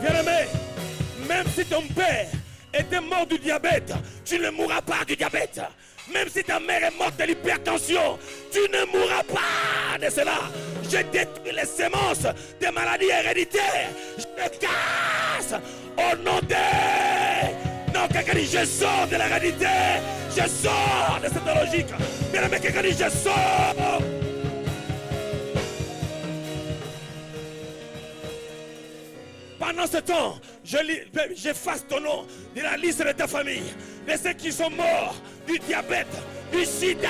S1: Bien-aimé, même si ton père était mort du diabète, tu ne mourras pas du diabète. Même si ta mère est morte de l'hypertension, tu ne mourras pas de cela. Je détruis les semences des maladies héréditaires. Je les casse au nom de... Non, quelqu'un dit je sors de l'hérédité. Je sors de cette logique. Bien-aimé, quelqu'un dit je sors. Pendant ce temps, j'efface ton nom de la liste de ta famille, de ceux qui sont morts du diabète, du sida.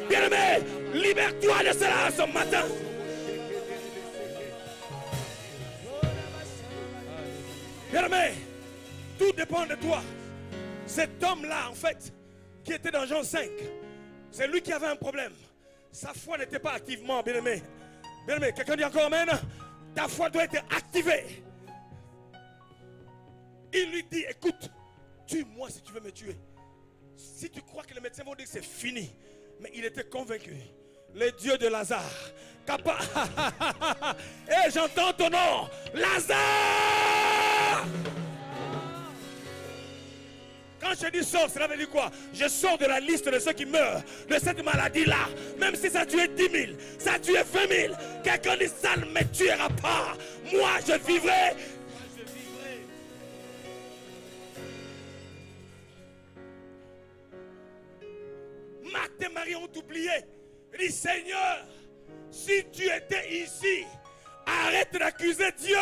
S1: Bien-aimé, libère-toi de cela ce matin. Bien-aimé, tout dépend de toi. Cet homme-là, en fait, qui était dans Jean 5, c'est lui qui avait un problème. Sa foi n'était pas activement, bien-aimé. Bien-aimé, quelqu'un dit encore amen? Ta foi doit être activée. Il lui dit, écoute, tue-moi si tu veux me tuer. Si tu crois que les médecins vont dire que c'est fini. Mais il était convaincu. Le Dieu de Lazare. Et j'entends ton nom. Lazare. Quand je dis sors, cela veut dire quoi? Je sors de la liste de ceux qui meurent de cette maladie-là. Même si ça a tué 10 000, ça a tué 20 000. Quelqu'un dit ça ne me tuera pas. Moi, je vivrai. Marthe et Marie ont oublié. Il dit Seigneur, si tu étais ici, arrête d'accuser Dieu.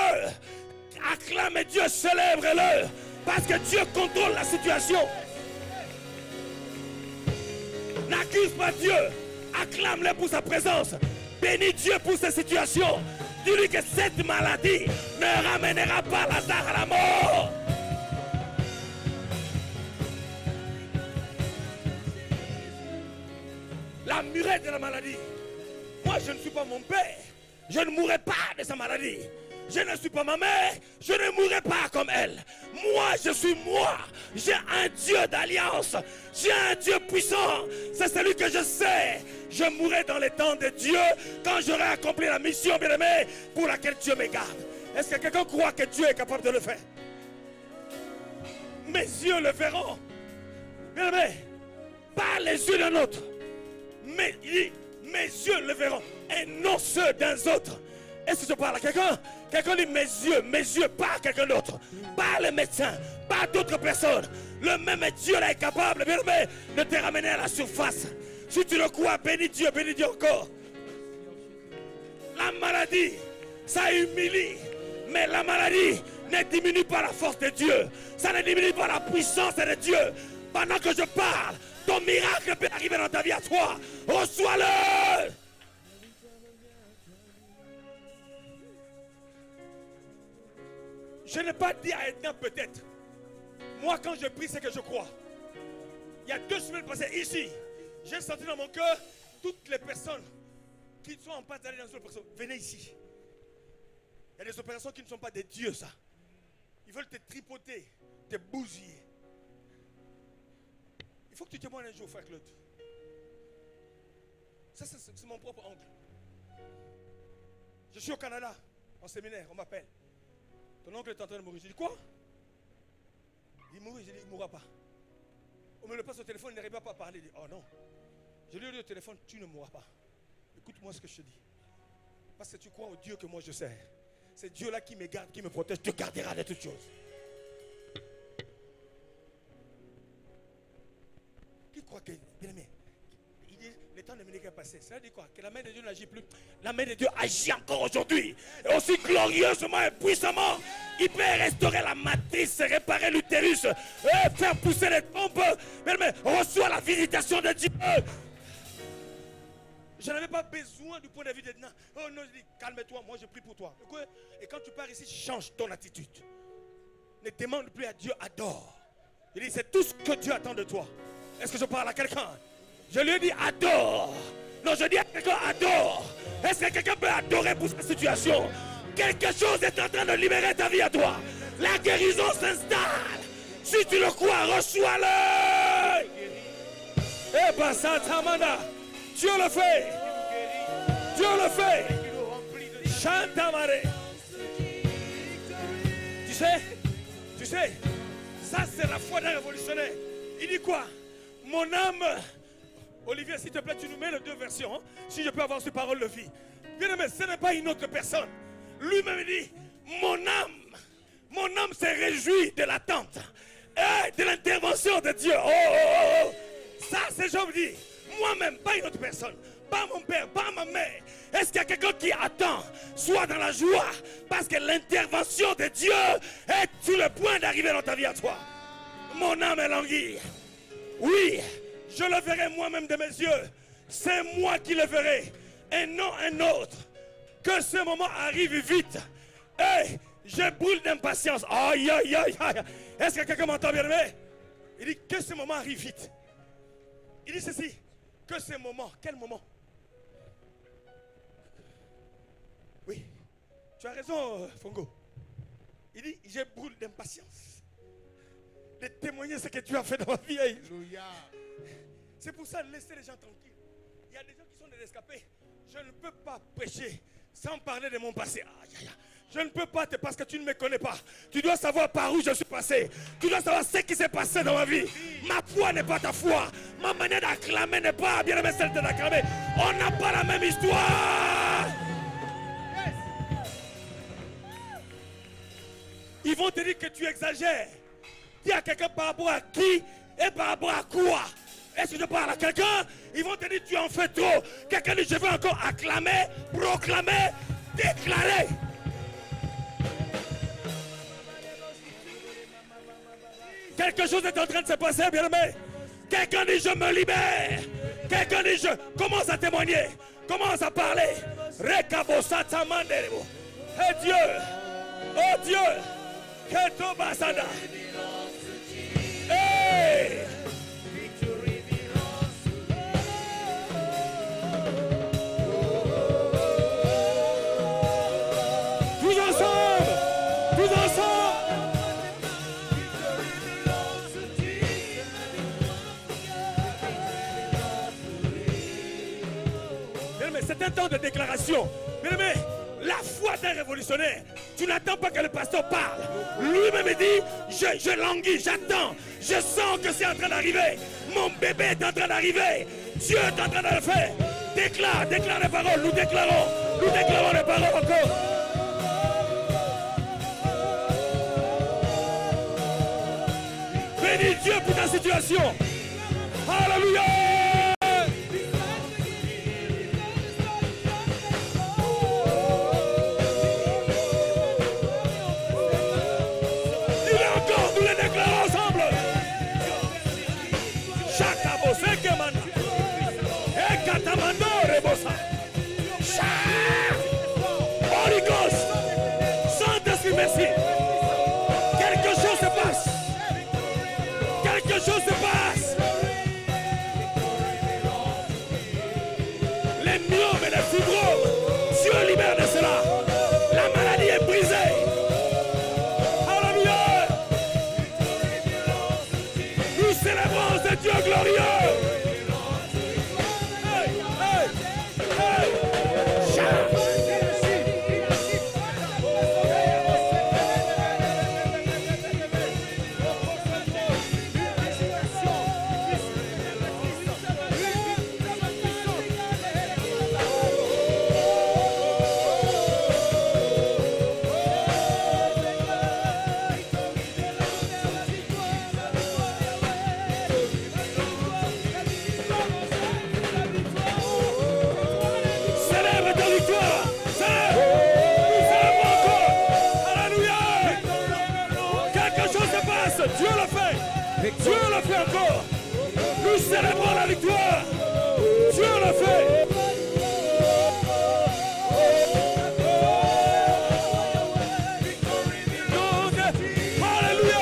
S1: Acclame Dieu, célèbre-le. Parce que Dieu contrôle la situation. N'accuse pas Dieu. Acclame-le pour sa présence. Bénis Dieu pour sa situation. Dis-lui que cette maladie ne ramènera pas Lazare à la mort. La murette de la maladie. Moi, je ne suis pas mon père. Je ne mourrai pas de sa maladie. Je ne suis pas ma mère. Je ne mourrai pas comme elle. Moi, je suis moi. J'ai un Dieu d'alliance. J'ai un Dieu puissant. C'est celui que je sais. Je mourrai dans les temps de Dieu quand j'aurai accompli la mission, bien-aimée, pour laquelle Dieu me garde. Est-ce que quelqu'un croit que Dieu est capable de le faire? Mes yeux le verront. Bien-aimé, pas les yeux d'un autre. Mais mes yeux le verront et non ceux d'un autre. Est-ce que je parle à quelqu'un? Quelqu'un dit mes yeux, pas quelqu'un d'autre. Pas le médecin, pas d'autres personnes. Le même Dieu là est capable, bien aimé, de te ramener à la surface. Si tu le crois, bénis Dieu encore. La maladie, ça humilie. Mais la maladie ne diminue pas la force de Dieu. Ça ne diminue pas la puissance de Dieu. Pendant que je parle, ton miracle peut arriver dans ta vie à toi. Reçois-le. Je n'ai pas dit à Edna peut-être. Moi, quand je prie, c'est que je crois. Il y a 2 semaines passées, ici, j'ai senti dans mon cœur toutes les personnes qui sont en passe d'aller dans une opération. Venez ici. Il y a des opérations qui ne sont pas des dieux, ça. Ils veulent te tripoter, te bousiller. Il faut que tu témoignes un jour, frère Claude. Ça, c'est mon propre oncle. Je suis au Canada, en séminaire, on m'appelle. Ton oncle est en train de mourir. Je dis quoi? Il mourit, je dis il ne mourra pas. On me le passe au téléphone, il n'arrive pas à parler. Il dit oh non. Je lui ai dit au téléphone, tu ne mourras pas. Écoute-moi ce que je te dis. Parce que tu crois au Dieu que moi je sers. C'est Dieu là qui me garde, qui me protège, te gardera de toutes choses. Qui croit que, bien aimé, il dit, le temps de Ménéka est passé. Ça veut dire quoi? Que la main de Dieu n'agit plus. La main de Dieu agit encore aujourd'hui. Et aussi glorieusement et puissamment. Il peut restaurer la matrice, réparer l'utérus, faire pousser les trompes. Bien aimé, reçois la visitation de Dieu. Je n'avais pas besoin du point de vue de Dieu. Oh non, je dis, calme-toi, moi je prie pour toi. Et quand tu pars ici, change ton attitude. Ne demande plus à Dieu, adore. Il dit, c'est tout ce que Dieu attend de toi. Est-ce que je parle à quelqu'un? Je lui ai dit, adore. Non, je dis à quelqu'un, adore. Est-ce que quelqu'un peut adorer pour sa situation? Quelque chose est en train de libérer ta vie à toi. La guérison s'installe. Si tu le crois, reçois-le. Eh ben, ça, Tamanda. Dieu le fait. Dieu le fait. Chantamare. Tu sais, ça c'est la foi d'un révolutionnaire. Il dit quoi? Mon âme. Olivier, s'il te plaît, tu nous mets les deux versions. Hein, si je peux avoir ces paroles de vie. Bien aimé, ce n'est pas une autre personne. Lui-même dit, mon âme s'est réjouie de l'attente et de l'intervention de Dieu. Oh. Ça, c'est Job dit. Moi-même, pas une autre personne, pas mon père, pas ma mère. Est-ce qu'il y a quelqu'un qui attend, soit dans la joie, parce que l'intervention de Dieu est sur le point d'arriver dans ta vie à toi? Mon âme est languie. Oui, je le verrai moi-même de mes yeux. C'est moi qui le verrai, et non un autre. Que ce moment arrive vite. Et je brûle d'impatience. Aïe, aïe, aïe, aïe. Est-ce que quelqu'un m'entend bien aimé? Il dit que ce moment arrive vite. Il dit ceci. Que ce moment, quel moment? Oui, tu as raison, Fongo. Il dit, je brûle d'impatience de témoigner ce que tu as fait dans ma vie. Alléluia. C'est pour ça, laissez les gens tranquilles. Il y a des gens qui sont des rescapés. Je ne peux pas prêcher sans parler de mon passé. Aïe, aïe, aïe. Je ne peux pas parce que tu ne me connais pas. Tu dois savoir par où je suis passé. Tu dois savoir ce qui s'est passé dans ma vie. Ma foi n'est pas ta foi. Ma manière d'acclamer n'est pas bien aimé celle de l'acclamer. On n'a pas la même histoire. Ils vont te dire que tu exagères. Dis à quelqu'un par rapport à qui et par rapport à quoi. Est-ce que je parle à quelqu'un? Ils vont te dire tu en fais trop. Quelqu'un dit je veux encore acclamer, proclamer, déclarer. Quelque chose est en train de se passer, bien aimé. Quelqu'un dit je me libère. Quelqu'un dit je commence à témoigner. Commence à parler. Et Dieu. Oh Dieu. Keto Basada. Hey. Tous ensemble. Tous ensemble. C'est un temps de déclaration. Bien aimé, la foi d'un révolutionnaire, tu n'attends pas que le pasteur parle. Lui-même dit, je languis, j'attends. Je sens que c'est en train d'arriver. Mon bébé est en train d'arriver. Dieu est en train de le faire. Déclare les paroles. Nous déclarons les paroles encore. Bénis Dieu pour ta situation. Alléluia. Holy Ghost, Saint-Esprit, merci. Quelque chose se passe. Quelque chose se passe. Dieu l'a fait encore. Nous célébrons la victoire. Dieu l'a fait. Donc, alléluia.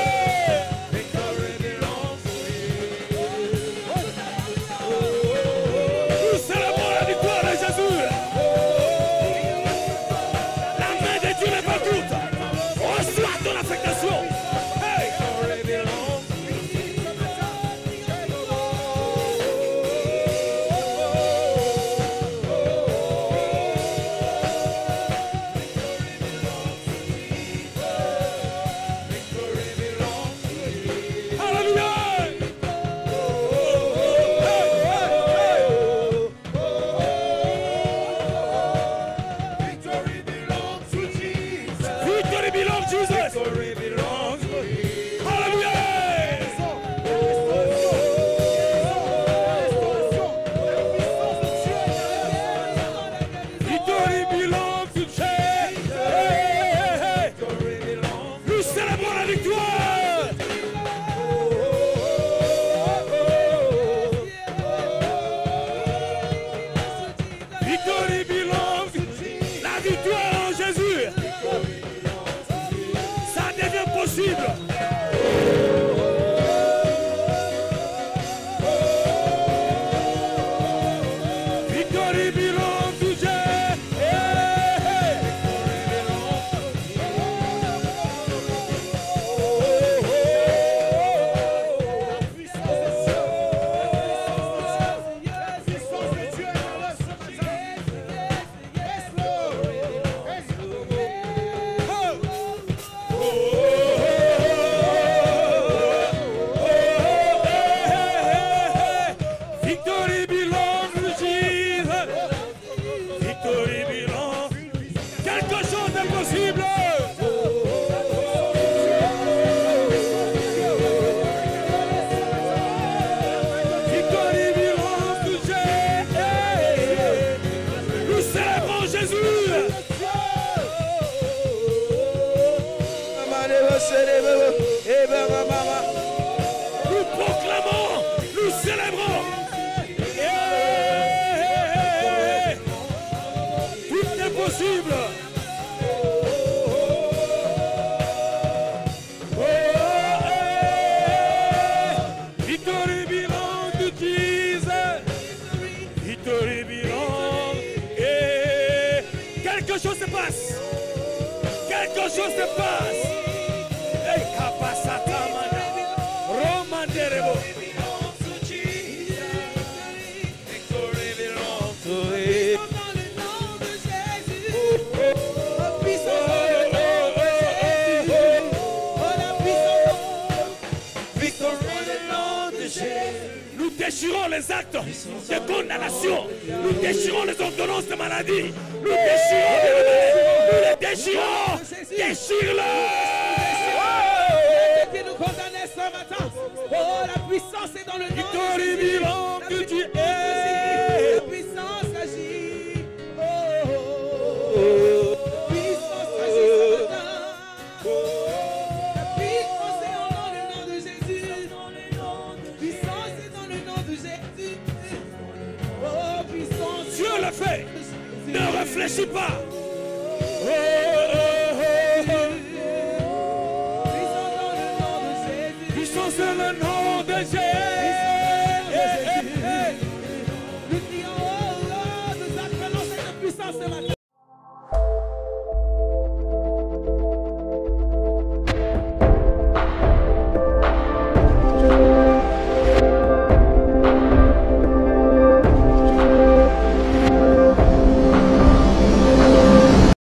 S1: Nous célébrons la victoire de Jésus. La main de Dieu n'est pas courte. Reçois ton affectation. Hey. Nous proclamons, nous célébrons. Tout est possible. Victory belongs to Jesus. Victory belongs. Quelque chose se passe. Quelque chose se passe. Nous déchirons les actes de condamnation. Nous déchirons les ordonnances de maladie. Nous déchirons les maladies. Nous les déchirons. Déchire-le.
S6: Nous condamner ce matin. Oh, la puissance est dans le nom de Jésus. La puissance agit. Oh, puissance agit ce matin. La puissance est dans le nom de Jésus. Puissance est dans le nom de Jésus. Oh, puissance.
S1: Dieu le fait. Ne réfléchis pas. Puissance dans le nom de Jésus.
S6: Nous crions, oh, nous appelons cette puissance ce matin.